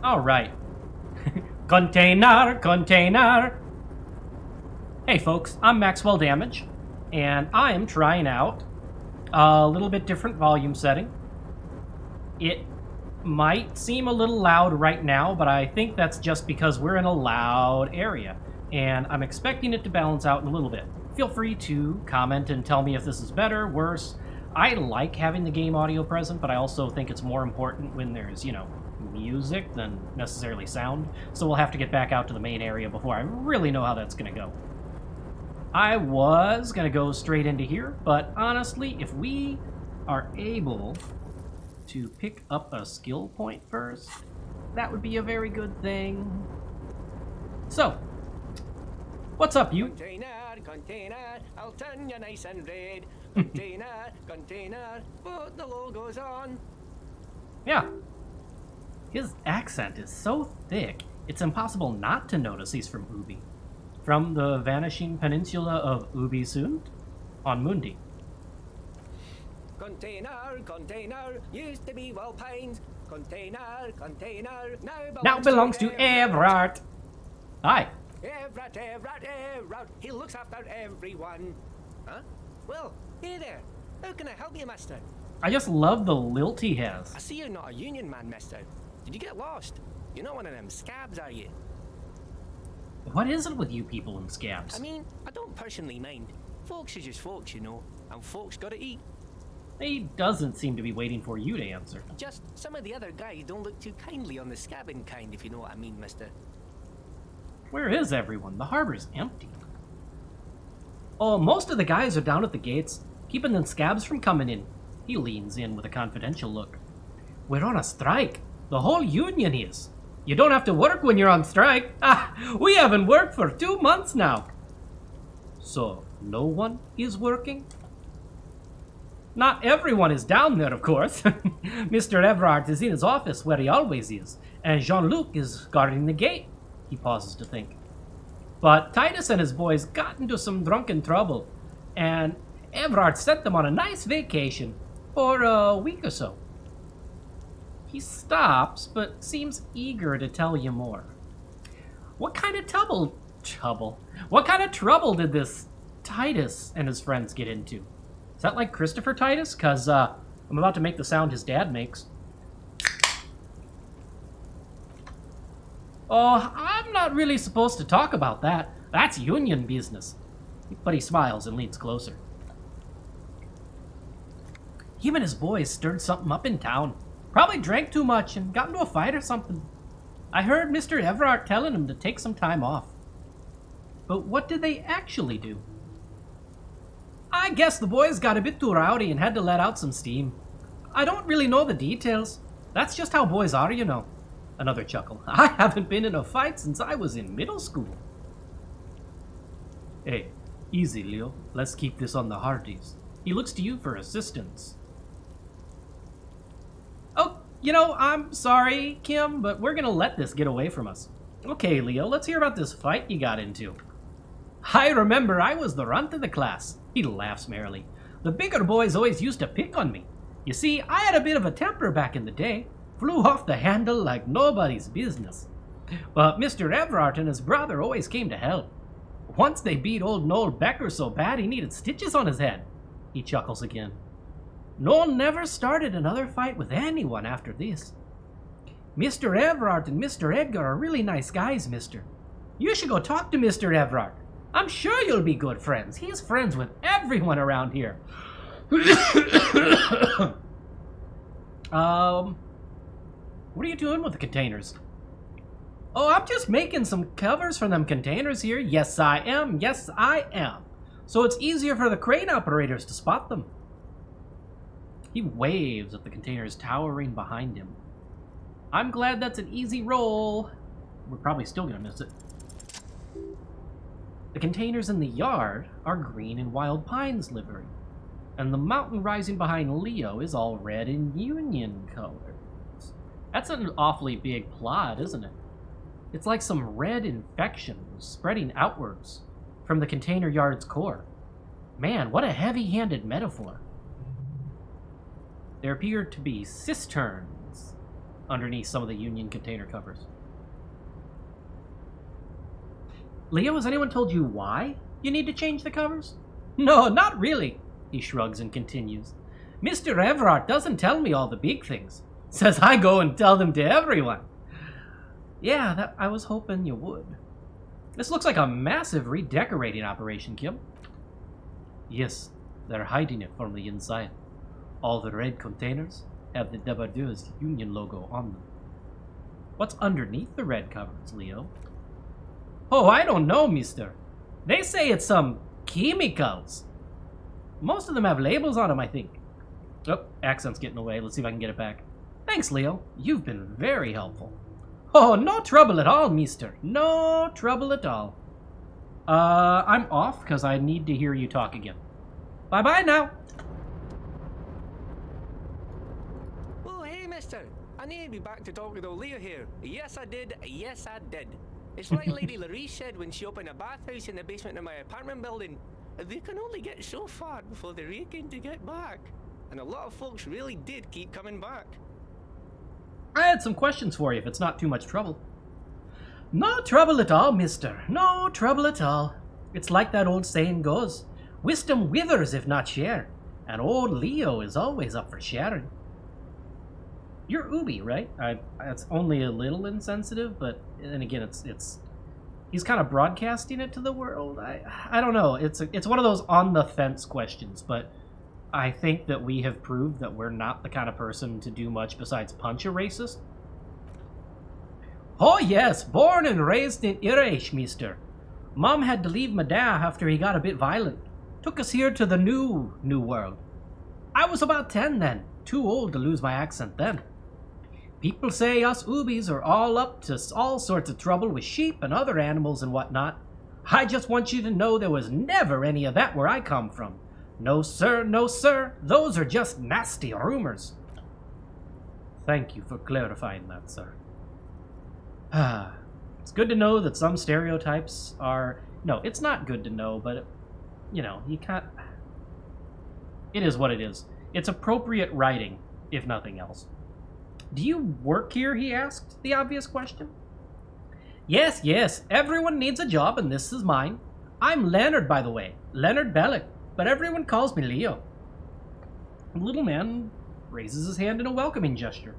All right. Container. Hey folks, I'm Maxwell Damage, and I am trying out a little bit different volume setting. It might seem a little loud right now, but I think that's just because we're in a loud area, and I'm expecting it to balance out in a little bit. Feel free to comment and tell me if this is better, worse. I like having the game audio present, but I also think it's more important when there's, music than necessarily sound, so we'll have to get back out to the main area before I really know how that's going to go. I was going to go straight into here, but honestly, if we are able to pick up a skill point first, that would be a very good thing. So, what's up, you? Container, I'll turn you nice and red. Container, put the logos on. Yeah. His accent is so thick, it's impossible not to notice he's from Ubi. From the vanishing peninsula of Ubisund on Mundi. Container, used to be well pines. Container, now belongs to Evrart. Hi. Evrart, he looks after everyone. Huh? Well, hey there. How can I help you, mister? I just love the lilt he has. I see you're not a union man, mister. Did you get lost? You're not one of them scabs, are you? What is it with you people in scabs? I mean, I don't personally mind. Folks is just folks, and folks gotta eat. He doesn't seem to be waiting for you to answer. Just some of the other guys don't look too kindly on the scabbing kind, if you know what I mean, mister. Where is everyone? The harbor's empty. Oh, most of the guys are down at the gates, keeping them scabs from coming in. He leans in with a confidential look. We're on a strike. The whole union is. You don't have to work when you're on strike. We haven't worked for 2 months now. So, no one is working? Not everyone is down there, of course. Mr. Evrart is in his office where he always is, and Jean-Luc is guarding the gate. He pauses to think. But Titus and his boys got into some drunken trouble, and Evrart sent them on a nice vacation for a week or so. He stops, but seems eager to tell you more. What kind of trouble? What kind of trouble did this Titus and his friends get into? Is that like Christopher Titus? Because I'm about to make the sound his dad makes. Oh, I'm not really supposed to talk about that. That's union business. But he smiles and leans closer. Him and his boys stirred something up in town. Probably drank too much and got into a fight or something. I heard Mr. Evrart telling him to take some time off. But what did they actually do? I guess the boys got a bit too rowdy and had to let out some steam. I don't really know the details. That's just how boys are, Another chuckle. I haven't been in a fight since I was in middle school. Hey, easy, Leo. Let's keep this on the hardies. He looks to you for assistance. Oh, I'm sorry, Kim, but we're gonna let this get away from us. Okay, Leo, let's hear about this fight you got into. I remember I was the runt of the class. He laughs merrily. The bigger boys always used to pick on me. You see, I had a bit of a temper back in the day. Flew off the handle like nobody's business. But Mr. Evrart and his brother always came to help. Once they beat old Noel Becker so bad he needed stitches on his head. He chuckles again. Noel never started another fight with anyone after this. Mr. Evrart and Mr. Edgar are really nice guys, mister. You should go talk to Mr. Evrart. I'm sure you'll be good friends. He's friends with everyone around here. What are you doing with the containers? Oh, I'm just making some covers for them containers here. Yes, I am. So it's easier for the crane operators to spot them. He waves at the containers towering behind him. I'm glad that's an easy roll. We're probably still gonna miss it. The containers in the yard are green and wild pines livery, and the mountain rising behind Leo is all red and union colors. That's an awfully big plot, isn't it? It's like some red infection spreading outwards from the container yard's core. Man, what a heavy-handed metaphor. There appear to be cisterns underneath some of the Union container covers. Leo, has anyone told you why you need to change the covers? No, not really, he shrugs and continues. Mr. Evrart doesn't tell me all the big things. Says I go and tell them to everyone. Yeah, I was hoping you would. This looks like a massive redecorating operation, Kim. Yes, they're hiding it from the inside. All the red containers have the Debardeur's Union logo on them. What's underneath the red covers, Leo? Oh, I don't know, mister. They say it's some chemicals. Most of them have labels on them, I think. Oh, accent's getting away. Let's see if I can get it back. Thanks, Leo. You've been very helpful. Oh, no trouble at all, mister. No trouble at all. I'm off because I need to hear you talk again. Bye-bye now. Oh, hey, mister. I need to be back to talk with old Leo here. Yes, I did. Yes, I did. It's like Lady Larisse said when she opened a bathhouse in the basement of my apartment building. They can only get so far before they're aching to get back. And a lot of folks really did keep coming back. I had some questions for you if it's not too much trouble. No trouble at all, mister. No trouble at all. It's like that old saying goes. Wisdom withers if not shared. And old Leo is always up for sharing. You're Ubi, right? It's only a little insensitive, but and again, it's he's kind of broadcasting it to the world. I don't know. It's one of those on the fence questions, but I think that we have proved that we're not the kind of person to do much besides punch a racist. Oh yes, born and raised in Irish, mister. Mom had to leave my dad after he got a bit violent. Took us here to the new world. I was about 10 then, too old to lose my accent then. People say us Ubis are all up to all sorts of trouble with sheep and other animals and whatnot. I just want you to know there was never any of that where I come from. No sir, no sir, those are just nasty rumors. Thank you for clarifying that, sir. It's good to know that some stereotypes are... No, it's not good to know, but, you know, you can't... It is what it is. It's appropriate writing, if nothing else. Do you work here, he asked, the obvious question. Yes, yes, everyone needs a job, and this is mine. I'm Leonard, by the way, Leonard Bellick, but everyone calls me Leo. The little man raises his hand in a welcoming gesture.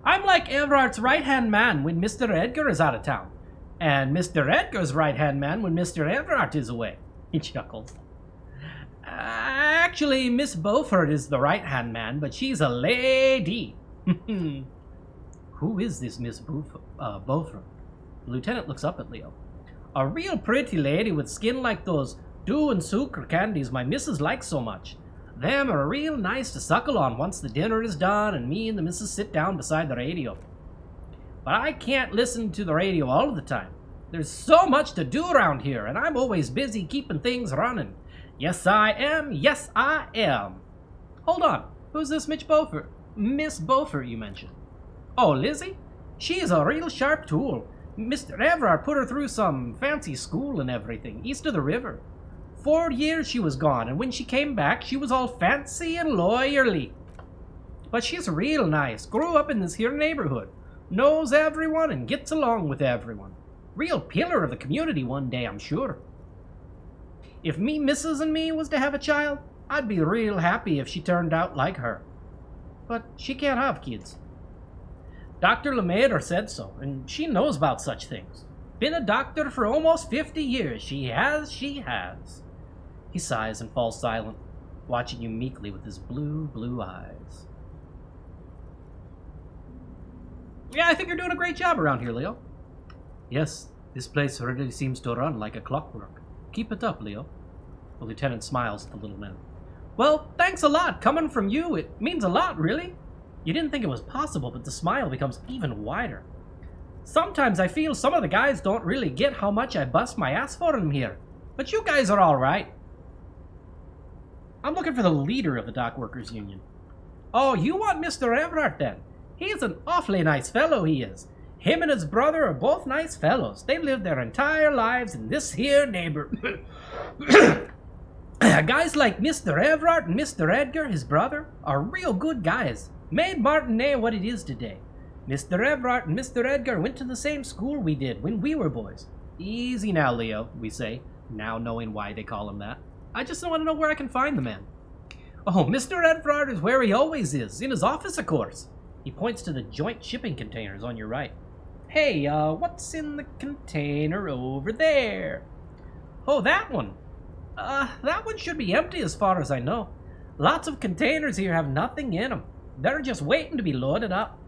I'm like Evrart's right-hand man when Mr. Edgar is out of town, and Mr. Edgar's right-hand man when Mr. Evrart is away. He chuckles. Actually, Miss Beaufort is the right-hand man, but she's a lady. Who is this Miss Beaufort? The lieutenant looks up at Leo. A real pretty lady with skin like those dew and sucre candies my missus likes so much. Them are real nice to suckle on once the dinner is done and me and the missus sit down beside the radio. But I can't listen to the radio all the time. There's so much to do around here, and I'm always busy keeping things running. Yes, I am. Yes, I am. Hold on. Who's this Miss Beaufort you mentioned? Oh, Lizzie? She's a real sharp tool. Mr. Evrart put her through some fancy school and everything, east of the river. 4 years she was gone, and when she came back, she was all fancy and lawyerly. But she's real nice. Grew up in this here neighborhood. Knows everyone and gets along with everyone. Real pillar of the community one day, I'm sure. If me missus and me was to have a child, I'd be real happy if she turned out like her. But she can't have kids. Dr. Lemaitre said so, and she knows about such things. Been a doctor for almost 50 years. She has. He sighs and falls silent, watching you meekly with his blue eyes. Yeah, I think you're doing a great job around here, Leo. Yes, this place really seems to run like a clockwork. Keep it up, Leo. The lieutenant smiles at the little man. Well, thanks a lot. Coming from you, it means a lot, really. You didn't think it was possible, but the smile becomes even wider. Sometimes I feel some of the guys don't really get how much I bust my ass for them here. But you guys are all right. I'm looking for the leader of the Dock Workers Union. Oh, you want Mr. Evrart then? He's an awfully nice fellow, he is. Him and his brother are both nice fellows. They've lived their entire lives in this here neighborhood. Guys like Mr. Evrart and Mr. Edgar, his brother, are real good guys. Made Martinet what it is today. Mr. Evrart and Mr. Edgar went to the same school we did when we were boys. Easy now, Leo, we say, now knowing why they call him that. I just want to know where I can find the man. Oh, Mr. Evrart is where he always is, in his office, of course. He points to the joint shipping containers on your right. Hey, what's in the container over there? Oh, that one. That one should be empty as far as I know. Lots of containers here have nothing in them. They're just waiting to be loaded up.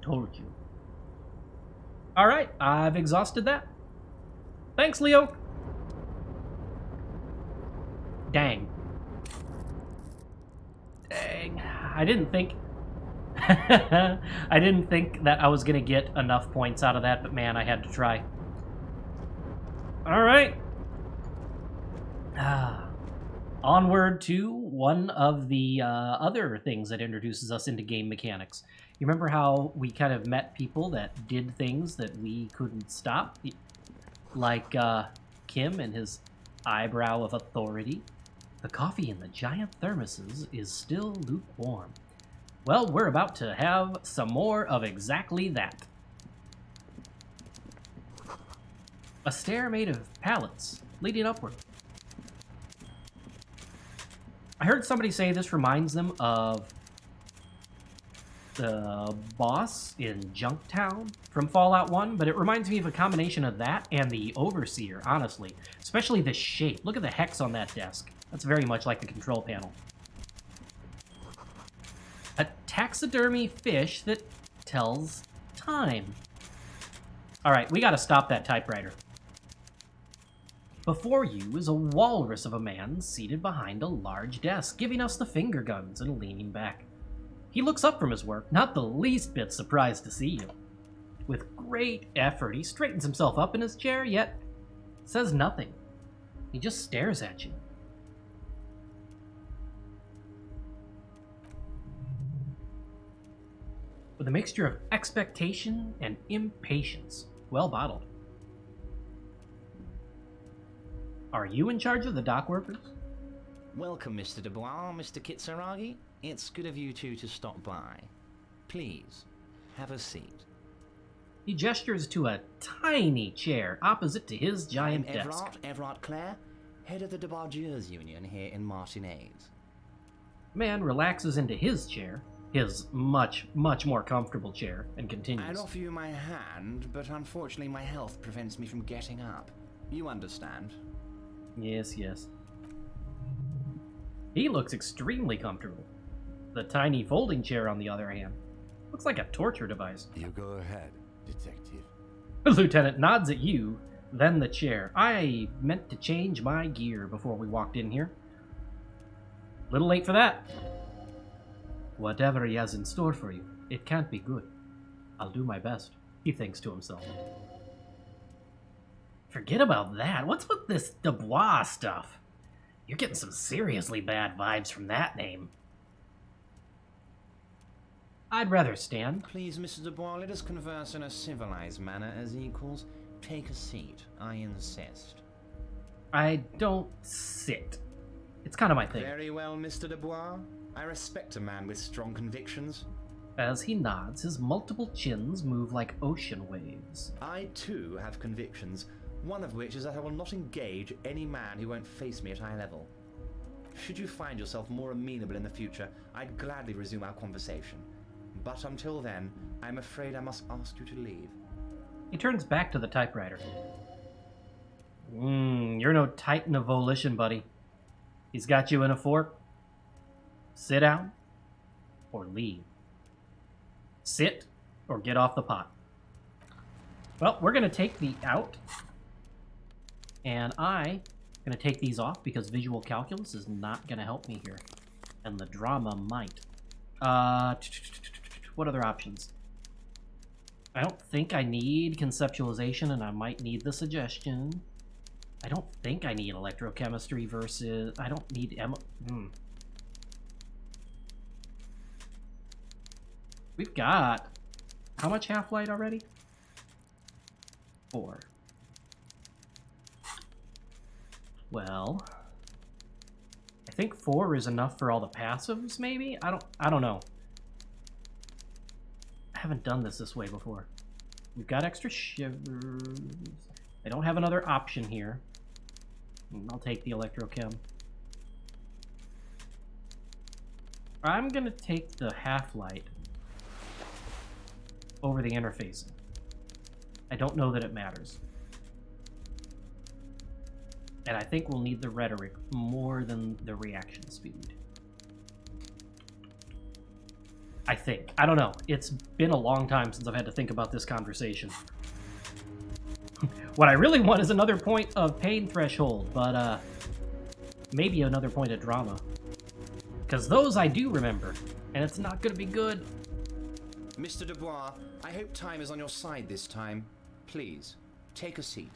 Told you. Alright, I've exhausted that. Thanks, Leo. Dang. I didn't think... I didn't think that I was going to get enough points out of that, but man, I had to try. Alright. Onward to one of the other things that introduces us into game mechanics. You remember how we kind of met people that did things that we couldn't stop? Like Kim and his eyebrow of authority. The coffee in the giant thermoses is still lukewarm. Well, we're about to have some more of exactly that. A stair made of pallets leading upward. I heard somebody say this reminds them of the boss in Junktown from Fallout 1, but it reminds me of a combination of that and the Overseer, honestly. Especially the shape. Look at the hex on that desk. That's very much like the control panel. A taxidermy fish that tells time. Alright, we gotta stop that typewriter. Before you is a walrus of a man seated behind a large desk, giving us the finger guns and leaning back. He looks up from his work, not the least bit surprised to see you. With great effort, he straightens himself up in his chair, yet says nothing. He just stares at you. With a mixture of expectation and impatience. Well bottled. Are you in charge of the dock workers? Welcome, Mr. Dubois, Mr. Kitsuragi. It's good of you two to stop by. Please, have a seat. He gestures to a tiny chair opposite to his giant I'm desk. Evrart Clare, head of the Debargeurs Union here in Martinez. Man relaxes into his chair, his much, much more comfortable chair, and I'd continues. offer you my hand, but unfortunately my health prevents me from getting up. You understand? Yes, yes. He looks extremely comfortable. The tiny folding chair, on the other hand, looks like a torture device. You go ahead, detective. The lieutenant nods at you, then the chair. I meant to change my gear before we walked in here. Little late for that. Whatever he has in store for you, it can't be good. I'll do my best, he thinks to himself. Forget about that. What's with this Dubois stuff? You're getting some seriously bad vibes from that name. I'd rather stand. Please, Mr. Dubois, let us converse in a civilized manner as equals. Take a seat, I insist. I don't sit. It's kind of my thing. Very well, Mr. Dubois. I respect a man with strong convictions. As he nods, his multiple chins move like ocean waves. I, too, have convictions, one of which is that I will not engage any man who won't face me at eye level. Should you find yourself more amenable in the future, I'd gladly resume our conversation. But until then, I'm afraid I must ask you to leave. He turns back to the typewriter. You're no titan of volition, buddy. He's got you in a fork. Sit down or leave. Sit or get off the pot. Well, we're going to take the out. And I'm going to take these off because visual calculus is not going to help me here. And the drama might. What other options? I don't think I need conceptualization, and I might need the suggestion. I don't think I need electrochemistry versus... I don't need... We've got... How much half-light already? 4. Well... I think 4 is enough for all the passives, maybe? I don't know. I haven't done this way before. We've got extra shivers. I don't have another option here. I'll take the electrochem. I'm gonna take the half-light over the interfacing. I don't know that it matters. And I think we'll need the rhetoric more than the reaction speed. I think. I don't know. It's been a long time since I've had to think about this conversation. What I really want is another point of pain threshold, but maybe another point of drama. Because those I do remember, and it's not going to be good. Mr. Dubois, I hope time is on your side this time. Please, take a seat.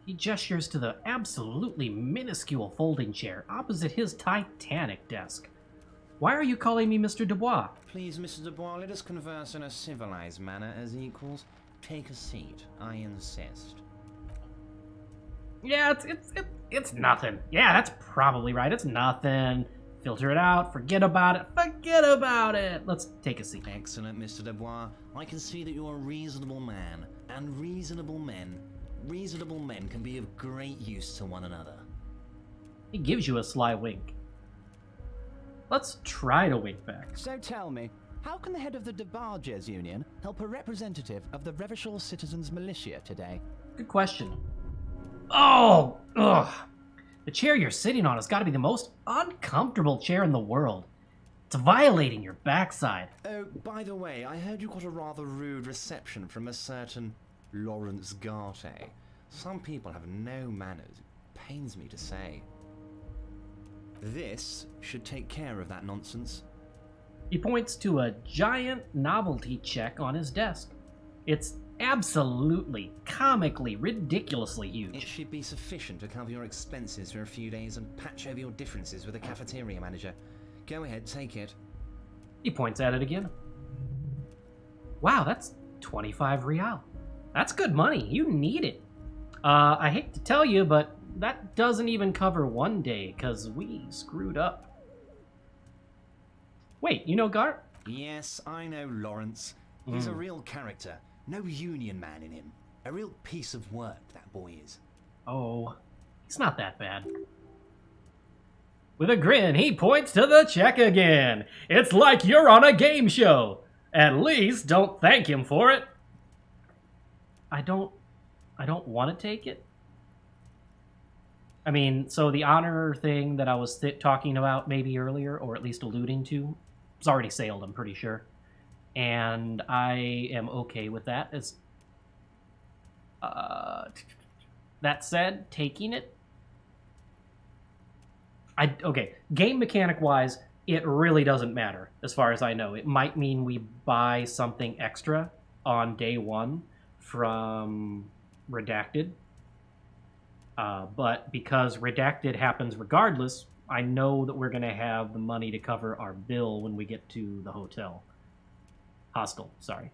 He gestures to the absolutely minuscule folding chair opposite his titanic desk. Why are you calling me Mr. Dubois? Please, Mr. Dubois, let us converse in a civilized manner as equals. Take a seat, I insist. Yeah, it's nothing. Yeah, that's probably right. It's nothing. Filter it out. Forget about it. Forget about it. Let's take a seat. Excellent, Mr. Dubois. I can see that you're a reasonable man, and reasonable men can be of great use to one another. He gives you a sly wink. Let's try to wink back. So tell me, how can the head of the DeBarges Union help a representative of the Revachol Citizens Militia today? Good question. Oh, ugh. The chair you're sitting on has got to be the most uncomfortable chair in the world. It's violating your backside. Oh, by the way, I heard you got a rather rude reception from a certain Lawrence Garte. Some people have no manners. It pains me to say. This should take care of that nonsense. He points to a giant novelty check on his desk. It's absolutely, comically, ridiculously It huge. should be sufficient to cover your expenses for a few days and patch over your differences with the cafeteria manager. Go ahead, take it. He points at it again. Wow, that's 25 real. That's good money. You need it. I hate to tell you, but that doesn't even cover one day, because we screwed up. Wait, you know Gart? Yes, I know Lawrence. He's a real character. No union man in him. A real piece of work, that boy is. Oh, it's not that bad. With a grin, he points to the check again. It's like you're on a game show. At least don't thank him for it. I don't want to take it. I mean, so the honor thing that I was talking about maybe earlier, or at least alluding to, it's already sailed, I'm pretty sure. And I am okay with that. That said, taking it, okay, game mechanic wise, it really doesn't matter as far as I know. It might mean we buy something extra on day one from Redacted. But because Redacted happens regardless, I know that we're going to have the money to cover our bill when we get to the hotel. Hostel, sorry.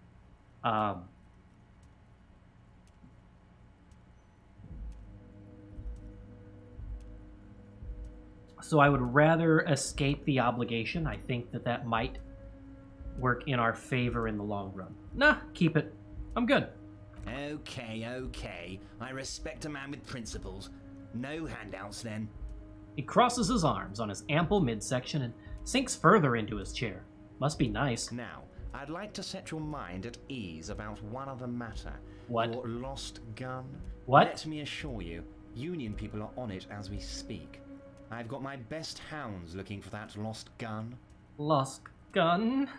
So I would rather escape the obligation. I think that might work in our favor in the long run. Nah, keep it. I'm good. Okay. I respect a man with principles. No handouts, then. He crosses his arms on his ample midsection and sinks further into his chair. Must be nice. Now, I'd like to set your mind at ease about one other matter. What? Your lost gun. What? Let me assure you, Union people are on it as we speak. I've got my best hounds looking for that lost gun. Lost gun?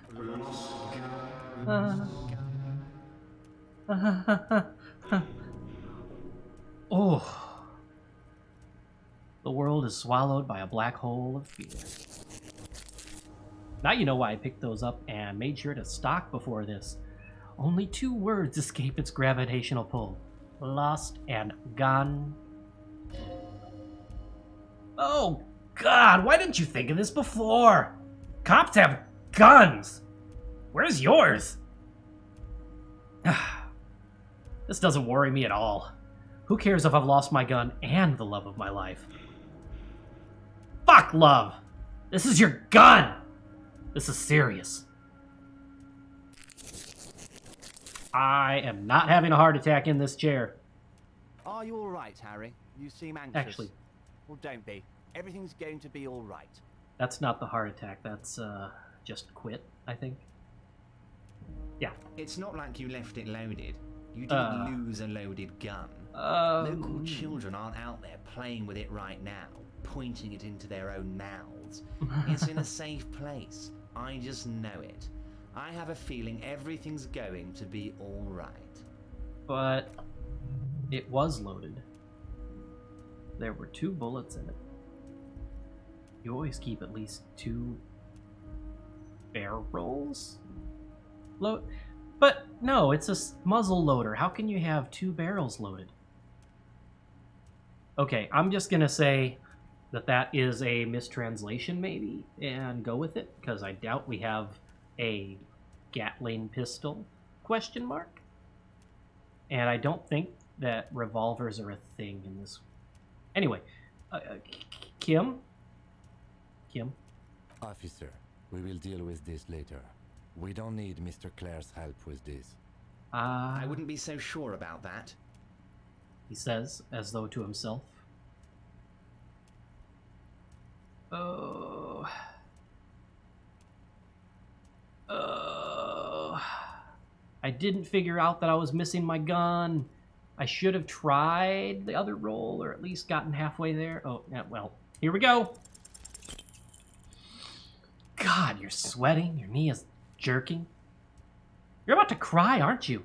Oh. The world is swallowed by a black hole of fear. Now you know why I picked those up and made sure to stock before this. Only 2 words escape its gravitational pull. Lost and gun. Oh, God, why didn't you think of this before? Cops have guns. Where's yours? This doesn't worry me at all. Who cares if I've lost my gun and the love of my life? Fuck, love. This is your gun. This is serious. I am not having a heart attack in this chair. Are you all right, Harry? You seem anxious. Actually. Well, don't be. Everything's going to be all right. That's not the heart attack. That's just quit, I think. Yeah. It's not like you left it loaded. You didn't lose a loaded gun. Local children aren't out there playing with it right now, pointing it into their own mouths. It's in a safe place. I just know it. I have a feeling everything's going to be all right. But it was loaded. There were 2 bullets in it. You always keep at least 2 barrels load. But no, it's a muzzle loader. How can you have 2 barrels loaded? Okay, I'm just gonna say that that is a mistranslation maybe, and go with it, because I doubt we have a Gatling pistol, question mark? And I don't think that revolvers are a thing in this. Anyway, Kim? Officer, we will deal with this later. We don't need Mr. Clare's help with this. I wouldn't be so sure about that. He says, as though to himself. Oh. I didn't figure out that I was missing my gun. I should have tried the other roll, or at least gotten halfway there. Oh, yeah, well, here we go. God, you're sweating. Your knee is jerking. You're about to cry, aren't you?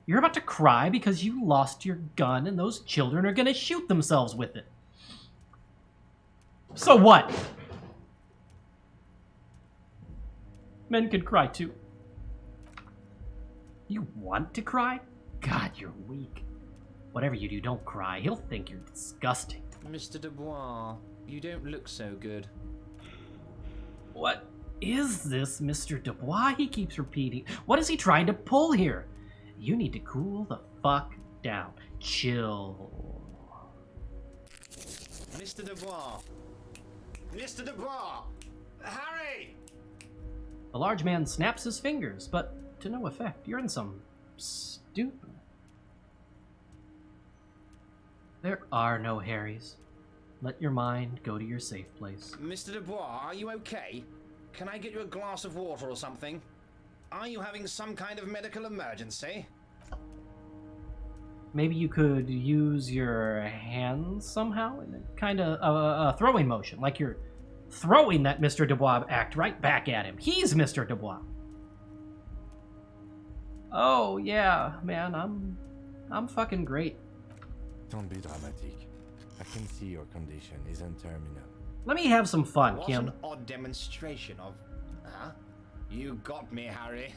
You're about to cry because you lost your gun and those children are going to shoot themselves with it. So what? Men can cry too. You want to cry? God, you're weak. Whatever you do, don't cry. He'll think you're disgusting. Mr. Dubois, you don't look so good. What is this, Mr. Dubois? He keeps repeating. What is he trying to pull here? You need to cool the fuck down. Chill. Mr. Dubois! Mr. Dubois! Harry! The large man snaps his fingers, but to no effect. You're in some stupor. There are no Harrys. Let your mind go to your safe place. Mr. Dubois, are you okay? Can I get you a glass of water or something? Are you having some kind of medical emergency? Maybe you could use your hands somehow in a kind of a throwing motion, like you're throwing that Mr. Dubois act right back at him. He's Mr. Dubois. Oh yeah, man, I'm fucking great. Don't be dramatic. I can see your condition isn't terminal. Let me have some fun, What Kim. an odd demonstration of... Huh? You got me, Harry.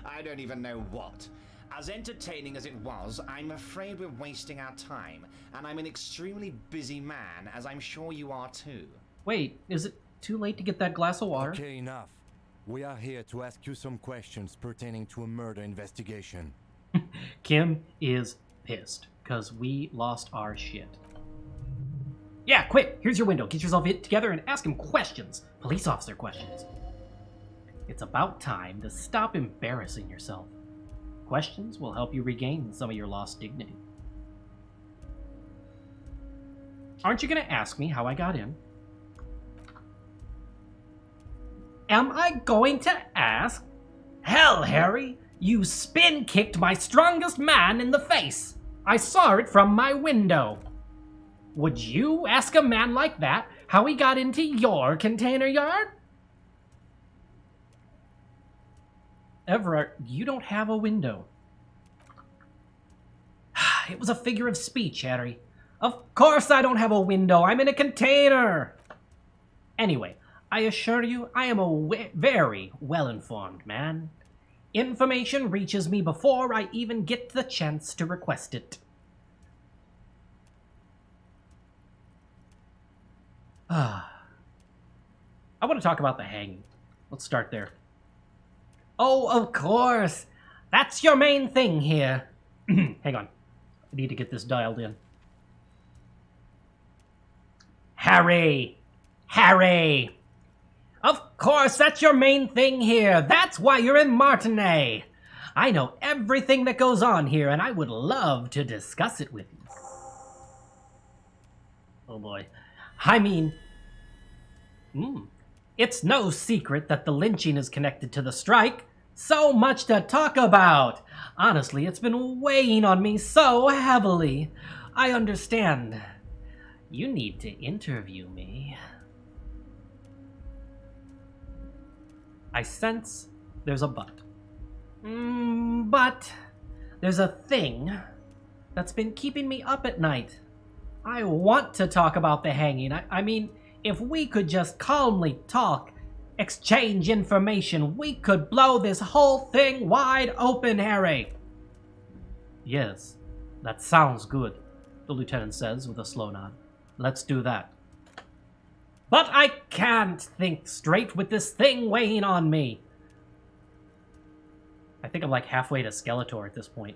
I don't even know what. As entertaining as it was, I'm afraid we're wasting our time, and I'm an extremely busy man, as I'm sure you are too. Wait, is it too late to get that glass of water? Okay, enough. We are here to ask you some questions pertaining to a murder investigation. Kim is pissed, because we lost our shit. Yeah, quick, here's your window. Get yourself together and ask him questions. Police officer questions. It's about time to stop embarrassing yourself. Questions will help you regain some of your lost dignity. Aren't you going to ask me how I got in? Am I going to ask? Hell, Harry, you spin-kicked my strongest man in the face. I saw it from my window. Would you ask a man like that how he got into your container yard? Evrart, you don't have a window. It was a figure of speech, Harry. Of course I don't have a window. I'm in a container. Anyway, I assure you I am a very well-informed man. Information reaches me before I even get the chance to request it. I want to talk about the hanging. Let's start there. Oh, of course. That's your main thing here. Hang on. I need to get this dialed in. Harry! Harry! Of course, that's your main thing here. That's why you're in Martinet. I know everything that goes on here, and I would love to discuss it with you. Oh boy. I mean, it's no secret that the lynching is connected to the strike. So much to talk about. Honestly, it's been weighing on me so heavily. I understand. You need to interview me. I sense there's a but. But there's a thing that's been keeping me up at night. I want to talk about the hanging. I mean, if we could just calmly talk, exchange information, we could blow this whole thing wide open, Harry. Yes, that sounds good, the lieutenant says with a slow nod. Let's do that. But I can't think straight with this thing weighing on me. I think I'm like halfway to Skeletor at this point.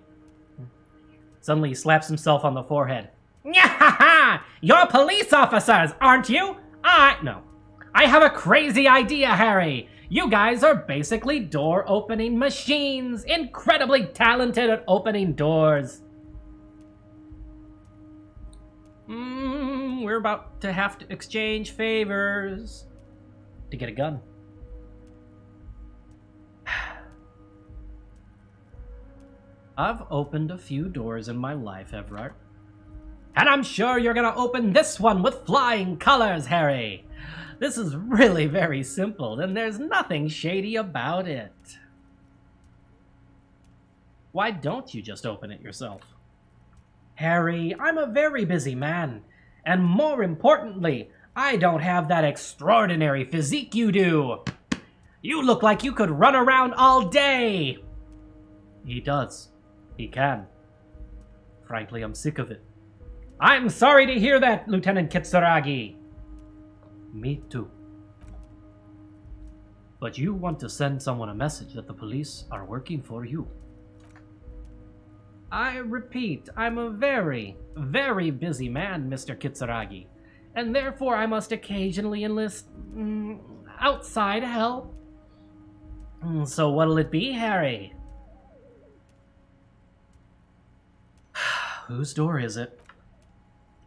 Suddenly he slaps himself on the forehead. Nyahaha! You're police officers, aren't you? No. I have a crazy idea, Harry. You guys are basically door-opening machines. Incredibly talented at opening doors. We're about to have to exchange favors to get a gun. I've opened a few doors in my life, Evrart. And I'm sure you're gonna open this one with flying colors, Harry. This is really very simple, and there's nothing shady about it. Why don't you just open it yourself? Harry, I'm a very busy man. And more importantly, I don't have that extraordinary physique you do. You look like you could run around all day. He does. He can. Frankly, I'm sick of it. I'm sorry to hear that, Lieutenant Kitsuragi. Me too. But you want to send someone a message that the police are working for you. I repeat, I'm a very, very busy man, Mr. Kitsuragi, and therefore I must occasionally enlist outside help. So what'll it be, Harry? Whose door is it?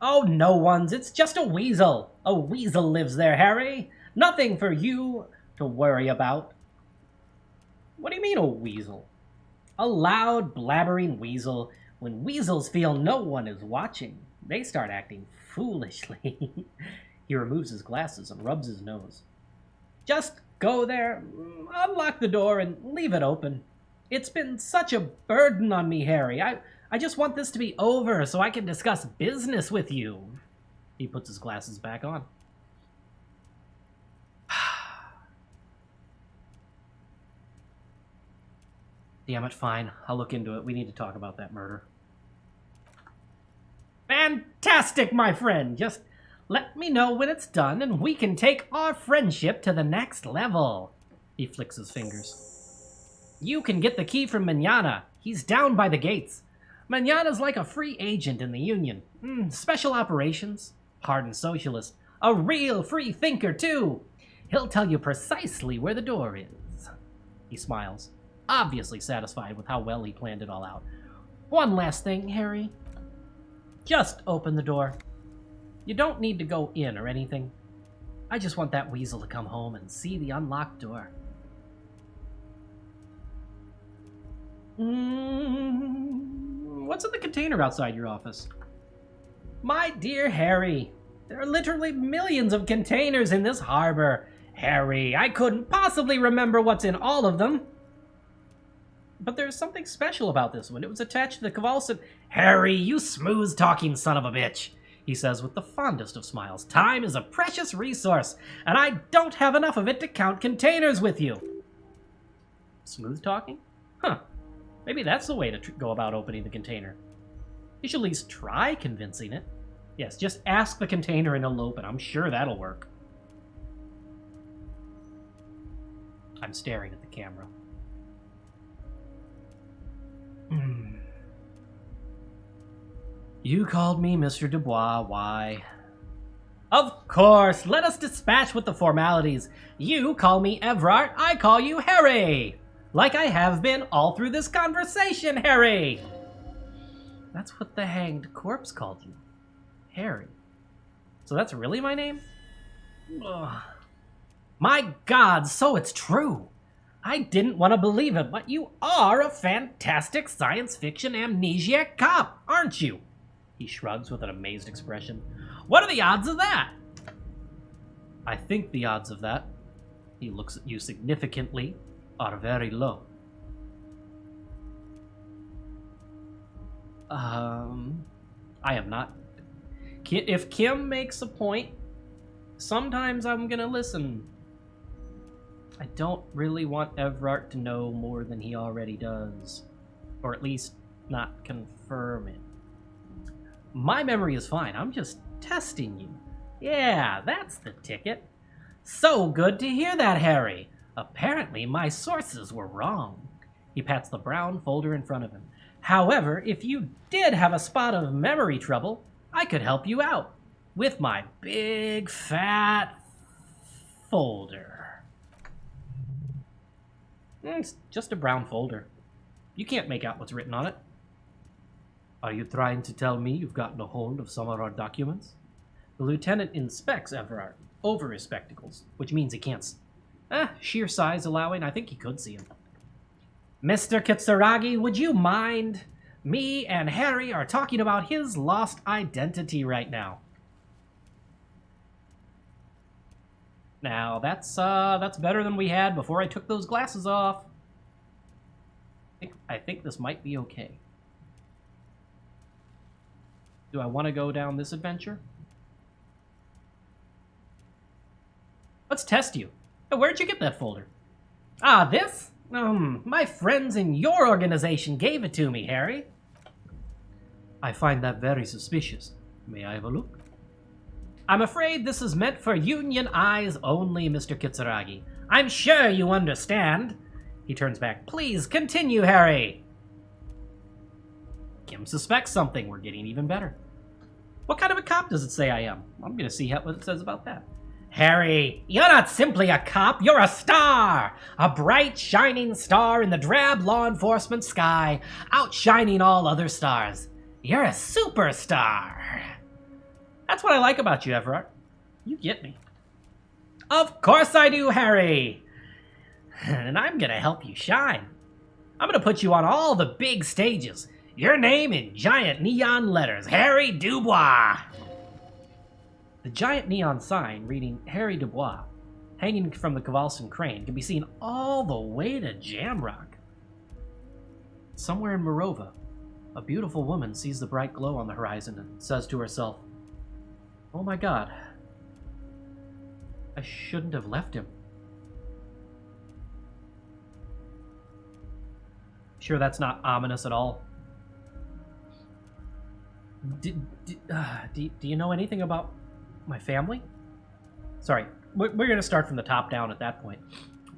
Oh, no one's. It's just a weasel. A weasel lives there, Harry. Nothing for you to worry about. What do you mean, a weasel? A loud, blabbering weasel. When weasels feel no one is watching, they start acting foolishly. He removes his glasses and rubs his nose. Just go there, unlock the door, and leave it open. It's been such a burden on me, Harry. I just want this to be over so I can discuss business with you. He puts his glasses back on. Damn it, fine. I'll look into it. We need to talk about that murder. Fantastic, my friend! Just let me know when it's done and we can take our friendship to the next level. He flicks his fingers. You can get the key from Manana. He's down by the gates. Manana's like a free agent in the Union. Special operations. Hardened socialist. A real free thinker, too. He'll tell you precisely where the door is. He smiles, obviously satisfied with how well he planned it all out. One last thing, Harry. Just open the door. You don't need to go in or anything. I just want that weasel to come home and see the unlocked door. What's in the container outside your office? My dear Harry, there are literally millions of containers in this harbor. Harry, I couldn't possibly remember what's in all of them. But there's something special about this one. It was attached to the Kvalson. Harry, you smooth-talking son of a bitch, he says with the fondest of smiles. Time is a precious resource, and I don't have enough of it to count containers with you. Smooth-talking? Huh. Maybe that's the way to go about opening the container. You should at least try convincing it. Yes, just ask the container and it'll open. I'm sure that'll work. I'm staring at the camera. You called me Mr. Dubois. Why? Of course, let us dispatch with the formalities. You call me Evrart, I call you Harry. Like I have been all through this conversation, Harry. That's what the hanged corpse called you. Harry. So that's really my name? Ugh. My God, so it's true. I didn't want to believe it, but you are a fantastic science fiction amnesiac cop, aren't you? He shrugs with an amazed expression. What are the odds of that? I think the odds of that, he looks at you significantly, are very low. I am not. If Kim makes a point, sometimes I'm gonna listen. I don't really want Evrart to know more than he already does. Or at least not confirm it. My memory is fine, I'm just testing you. Yeah, that's the ticket. So good to hear that, Harry. Apparently my sources were wrong. He pats the brown folder in front of him. However, if you did have a spot of memory trouble, I could help you out with my big fat folder. It's just a brown folder. You can't make out what's written on it. Are you trying to tell me you've gotten a hold of some of our documents? The lieutenant inspects Evrart over his spectacles, which means he can't. Sheer size allowing, I think he could see him. Mr. Kitsuragi, would you mind? Me and Harry are talking about his lost identity right now. Now, that's better than we had before I took those glasses off. I think this might be okay. Do I want to go down this adventure? Let's test you. Where'd you get that folder? Ah, this? My friends in your organization gave it to me, Harry. I find that very suspicious. May I have a look? I'm afraid this is meant for union eyes only, Mr. Kitsuragi. I'm sure you understand. He turns back. Please continue, Harry. Kim suspects something. We're getting even better. What kind of a cop does it say I am? I'm going to see what it says about that. Harry, you're not simply a cop, you're a star! A bright, shining star in the drab law enforcement sky, outshining all other stars. You're a superstar. That's what I like about you, Evrart. You get me. Of course I do, Harry! And I'm gonna help you shine. I'm gonna put you on all the big stages. Your name in giant neon letters, Harry Dubois. The giant neon sign reading Harry Dubois, hanging from the Kowalson crane, can be seen all the way to Jamrock. Somewhere in Morova, a beautiful woman sees the bright glow on the horizon and says to herself, "Oh my God, I shouldn't have left him." Sure that's not ominous at all? Do you know anything about my family? Sorry, we're going to start from the top down at that point.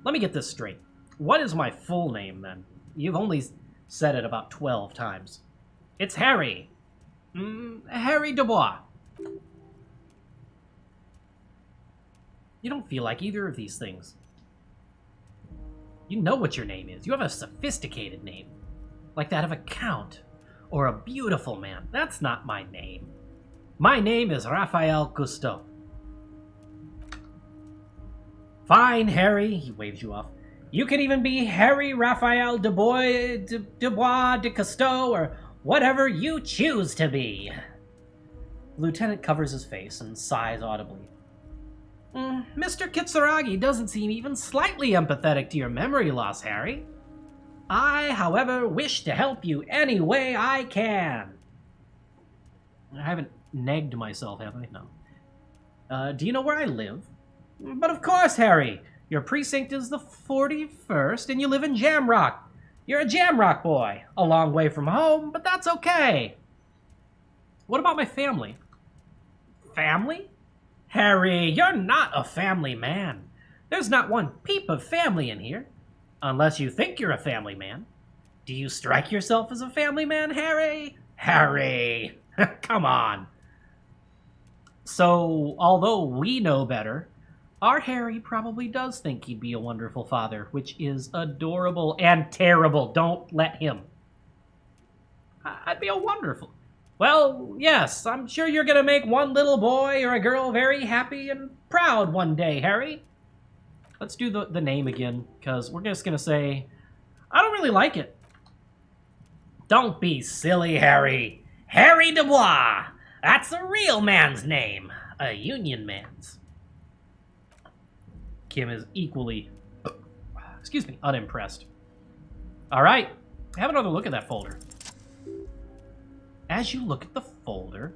Let me get this straight. What is my full name, then? You've only said it about 12 times. It's Harry. Harry Dubois. You don't feel like either of these things. You know what your name is. You have a sophisticated name. Like that of a count. Or a beautiful man. That's not my name. My name is Raphael Cousteau. Fine, Harry, he waves you off. You can even be Harry Raphael Dubois de Cousteau, or whatever you choose to be. The lieutenant covers his face and sighs audibly. Mr. Kitsuragi doesn't seem even slightly empathetic to your memory loss, Harry. I, however, wish to help you any way I can. I haven't negged myself, have I? No. Do you know where I live? But of course, Harry. Your precinct is the 41st, and you live in Jamrock. You're a Jamrock boy. A long way from home, but that's okay. What about my family? Family? Harry, you're not a family man. There's not one peep of family in here. Unless you think you're a family man. Do you strike yourself as a family man, Harry? Harry! Come on. So, although we know better, our Harry probably does think he'd be a wonderful father, which is adorable and terrible. Don't let him. I'd be a wonderful... Well, yes, I'm sure you're going to make one little boy or a girl very happy and proud one day, Harry. Let's do the name again, because we're just going to say, I don't really like it. Don't be silly, Harry. Harry Dubois. That's a real man's name. A union man's. Kim is equally, unimpressed. All right, have another look at that folder. As you look at the folder,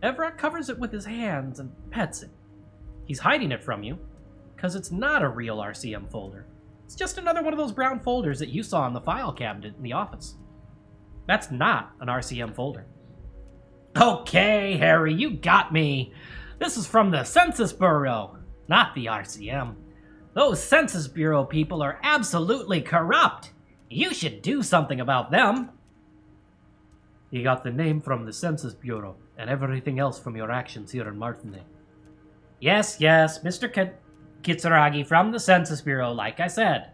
Evrart covers it with his hands and pets it. He's hiding it from you, because it's not a real RCM folder. It's just another one of those brown folders that you saw in the file cabinet in the office. That's not an RCM folder. Okay, Harry, you got me. This is from the Census Bureau, not the RCM. Those Census Bureau people are absolutely corrupt. You should do something about them. You got the name from the Census Bureau and everything else from your actions here in Martindale. Yes, Mr. Kitsuragi from the Census Bureau, like I said.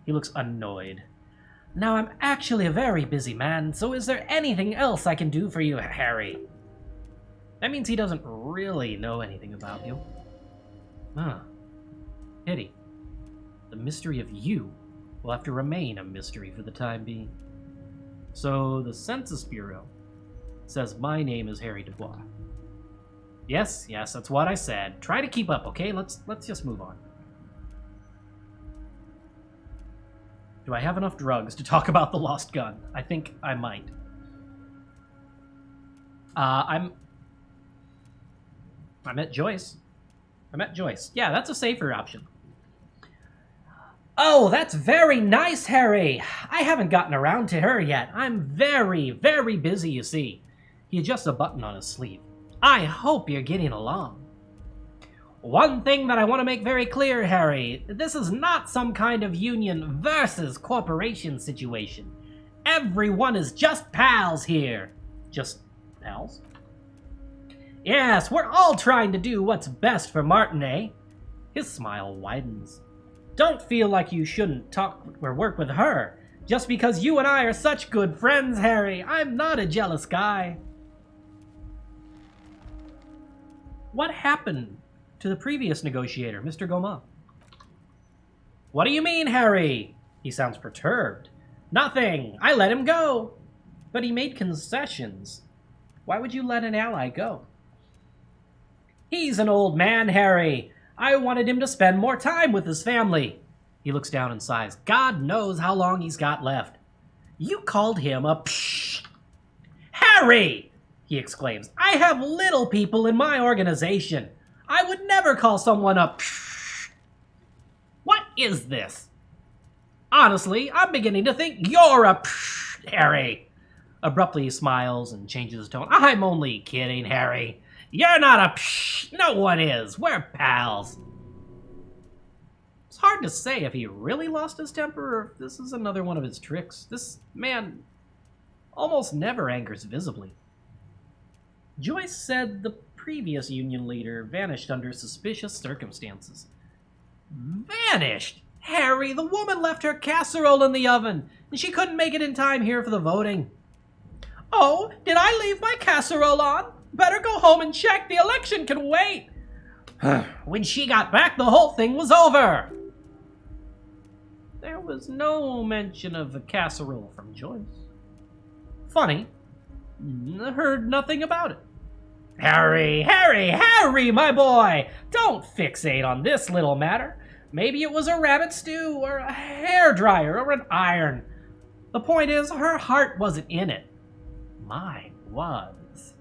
He looks annoyed. Now, I'm actually a very busy man, so is there anything else I can do for you, Harry? That means he doesn't really know anything about you. Pity. The mystery of you will have to remain a mystery for the time being. So, the Census Bureau says my name is Harry Dubois. Yes, that's what I said. Try to keep up, okay? Let's just move on. Do I have enough drugs to talk about the lost gun? I think I might. I met Joyce. Yeah, that's a safer option. Oh, that's very nice, Harry. I haven't gotten around to her yet. I'm very, very busy, you see. He adjusts a button on his sleeve. I hope you're getting along. One thing that I want to make very clear, Harry, this is not some kind of union versus corporation situation. Everyone is just pals here. Just pals? Yes, we're all trying to do what's best for Martinet. His smile widens. Don't feel like you shouldn't talk or work with her. Just because you and I are such good friends, Harry. I'm not a jealous guy. What happened to the previous negotiator, Mr. Goma? What do you mean, Harry? He sounds perturbed. Nothing. I let him go. But he made concessions. Why would you let an ally go? He's an old man, Harry. I wanted him to spend more time with his family. He looks down and sighs. God knows how long he's got left. You called him a psh. Harry! He exclaims. I have little people in my organization. I would never call someone a psh. What is this? Honestly, I'm beginning to think you're a psh, Harry. Abruptly he smiles and changes his tone. I'm only kidding, Harry. You're not a psh. No one is. We're pals. It's hard to say if he really lost his temper or if this is another one of his tricks. This man almost never angers visibly. Joyce said the previous union leader vanished under suspicious circumstances. Vanished? Harry, the woman left her casserole in the oven, and she couldn't make it in time here for the voting. Oh, did I leave my casserole on? Better go home and check. The election can wait. When she got back, the whole thing was over. There was no mention of the casserole from Joyce. Funny. Heard nothing about it. Harry, my boy! Don't fixate on this little matter. Maybe it was a rabbit stew, or a hairdryer, or an iron. The point is, her heart wasn't in it. Mine was.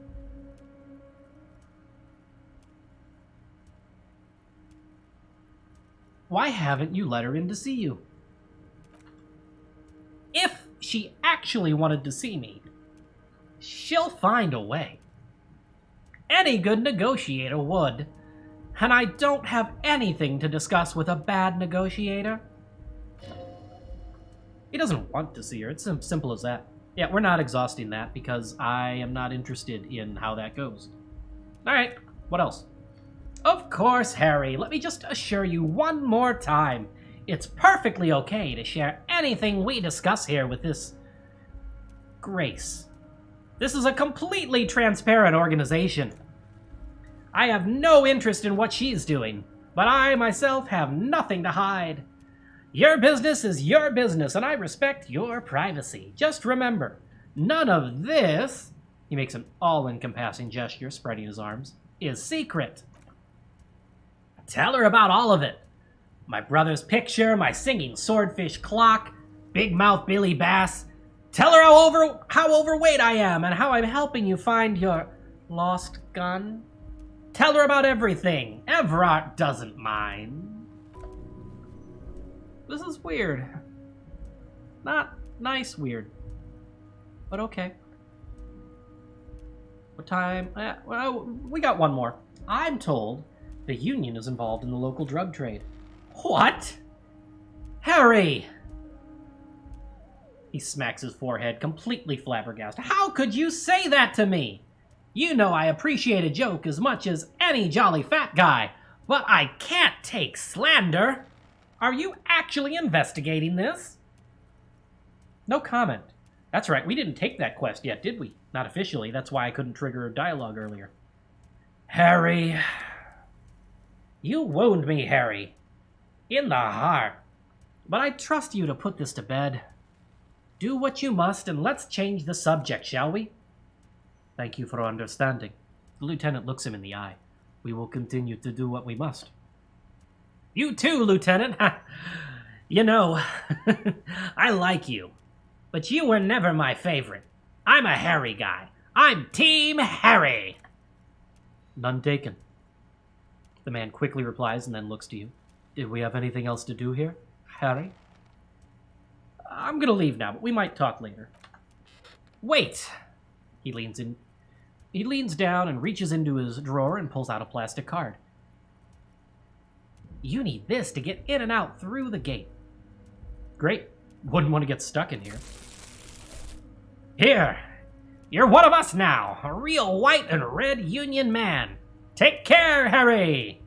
Why haven't you let her in to see you? If she actually wanted to see me, she'll find a way. Any good negotiator would. And I don't have anything to discuss with a bad negotiator. He doesn't want to see her. It's simple as that. Yeah, we're not exhausting that because I am not interested in how that goes. All right, What else? Of course, Harry. Let me just assure you one more time. It's perfectly okay to share anything we discuss here with this Grace. This is a completely transparent organization. I have no interest in what she's doing, but I myself have nothing to hide. Your business is your business, and I respect your privacy. Just remember, none of this, he makes an all-encompassing gesture, spreading his arms, is secret. Tell her about all of it. My brother's picture, my singing swordfish clock, Big Mouth Billy Bass. Tell her how overweight I am and how I'm helping you find your lost gun. Tell her about everything. Evrart doesn't mind. This is weird. Not nice weird. But okay. What time? Well, we got one more. I'm told the Union is involved in the local drug trade. What? Harry! He smacks his forehead, completely flabbergasted. How could you say that to me? You know I appreciate a joke as much as any jolly fat guy, but I can't take slander. Are you actually investigating this? No comment. That's right, we didn't take that quest yet, did we? Not officially, that's why I couldn't trigger dialogue earlier. Harry. You wound me, Harry. In the heart. But I trust you to put this to bed. Do what you must, and let's change the subject, shall we? Thank you for understanding. The lieutenant looks him in the eye. We will continue to do what we must. You too, Lieutenant. You know, I like you. But you were never my favorite. I'm a Harry guy. I'm Team Harry. None taken. The man quickly replies and then looks to you. Did we have anything else to do here, Harry? I'm gonna leave now, but we might talk later. Wait! He leans down and reaches into his drawer and pulls out a plastic card. You need this to get in and out through the gate. Great. Wouldn't want to get stuck in here. Here! You're one of us now! A real white and red Union man! Take care, Harry!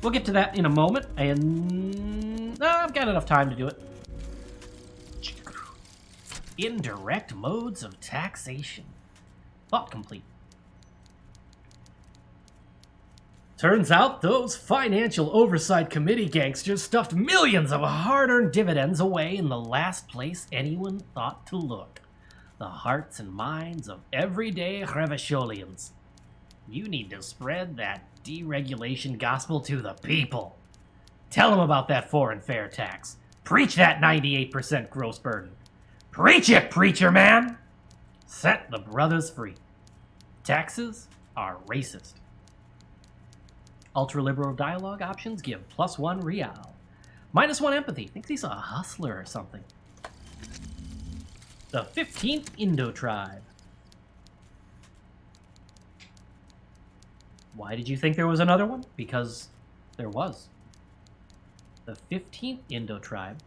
We'll get to that in a moment, and I've got enough time to do it. Indirect modes of taxation. Thought complete. Turns out those Financial Oversight Committee gangsters stuffed millions of hard-earned dividends away in the last place anyone thought to look. The hearts and minds of everyday Revacholians. You need to spread that deregulation gospel to the people. Tell them about that foreign fare tax. Preach that 98% gross burden. Preach it, preacher man! Set the brothers free. Taxes are racist. Ultra-liberal dialogue options give +1 real. -1 empathy. Thinks he's a hustler or something. The 15th Indo tribe. Why did you think there was another one? Because there was. The 15th Indo tribe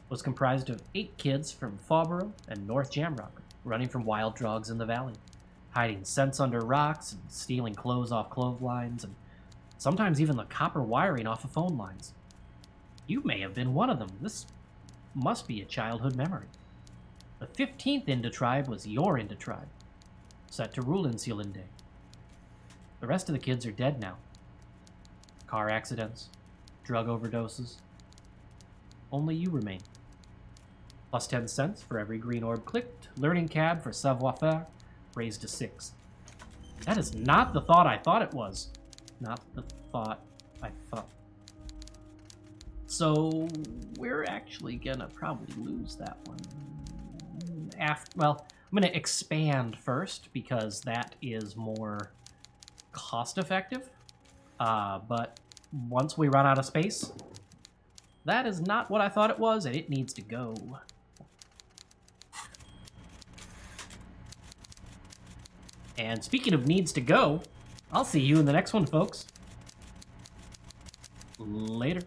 was comprised of 8 kids from Fawborough and North Jamrock, running from wild drugs in the valley, hiding scents under rocks and stealing clothes off clotheslines, and sometimes even the copper wiring off of phone lines. You may have been one of them. This must be a childhood memory. The 15th Indo tribe was your Indo tribe, set to rule in Sealinde. The rest of the kids are dead now. Car accidents, drug overdoses. Only you remain. +10 cents for every green orb clicked. Learning cab for savoir-faire raised to 6. That is not the thought I thought it was. Not the thought I thought. So we're actually gonna probably lose that one. Well, I'm gonna expand first because that is more cost effective. But once we run out of space, that is not what I thought it was, and it needs to go. And speaking of needs to go, I'll see you in the next one, folks. Later.